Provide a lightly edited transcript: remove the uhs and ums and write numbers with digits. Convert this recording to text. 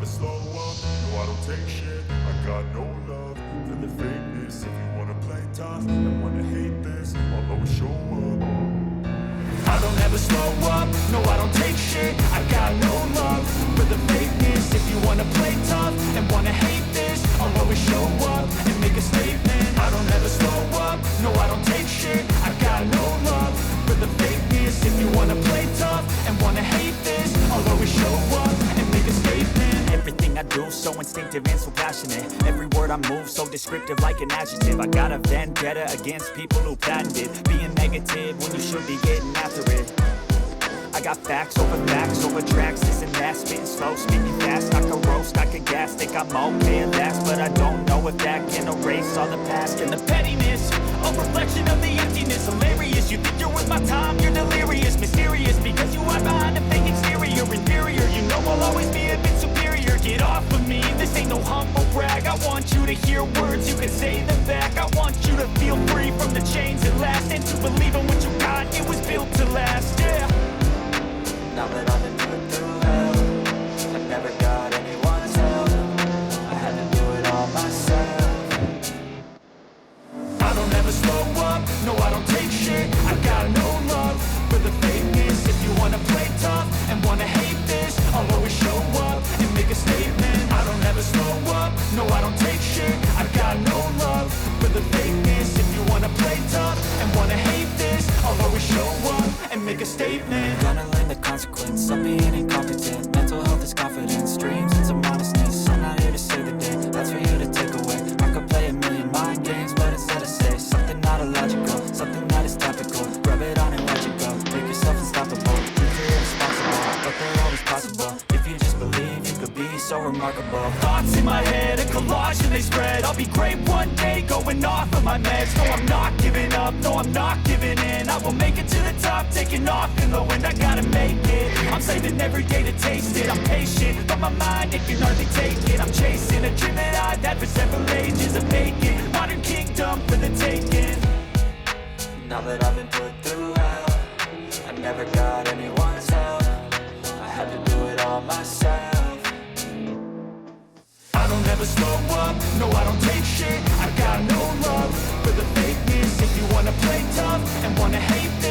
slow up, no I don't take shit. I got no love for the fakeness. If you wanna play tough and wanna hate this, I'll always show up. I don't ever slow up, no I don't take shit. I got no love for the fakeness. If you wanna play tough and wanna hate this, I'll always show up and make a statement. I don't ever slow up, no I don't take shit. I got no love for the fakeness. If you wanna play tough and wanna hate this, I'll always show up and make a statement. Everything I do so instinctive and so passionate. Every word I move so descriptive like an adjective. I got a vendetta against people who patented being negative when you should be getting after it. I got facts over tracks, this and that. Spitting slow, speaking fast, I can roast, I can gas. Think I'm okay at last, but I don't know if that can erase all the past. And the pettiness, a reflection of the emptiness. Hilarious, you think you're worth my time, you're delirious. Mysterious, because you hide behind a fake exterior. Inferior, you know I'll always be a bit superior. Get off of me, this ain't no humble brag. I want you to hear words, you can say them back. I want you to feel free from the chains that last, and to believe in what you got, it was built to last, yeah. Now that I've been put through hell, I never got anyone's help. I had to do it all myself. I don't ever slow up, no I don't take shit. I got no love for the fakeness. If you wanna play tough and wanna hate this, I'll always show up and make a statement. I don't ever slow up, no I don't take shit. I got no love for the fakeness. If you wanna play tough and wanna hate this, I'll always show up and make a statement. Gonna learn the consequence of being incompetent. Mental health is confidence, dreams and some honestness. I'm not here to save the day, that's for you to take away. I could play a million mind games, but instead I say something not illogical, something that is topical. Rub it on and let you go, make yourself unstoppable. Dreams are irresponsible, but they're always possible. If you just believe, you could be so remarkable. Thoughts in my head, a collage and they spread. I'll be great one day, going off of my meds. No, I'm not giving up, no, I'm not giving in. I will make it to the top, taking off in the wind. I gotta make it, I'm saving every day to taste it. I'm patient, but my mind, it can hardly take it. I'm chasing a dream that I've had for several ages. A vacant, modern kingdom for the taking. Now that I've been put through hell, I never got anyone's help. I had to do it all myself. I don't ever slow up, no I don't take shit. I got no love for the fakeness. If you wanna play tough and wanna hate this,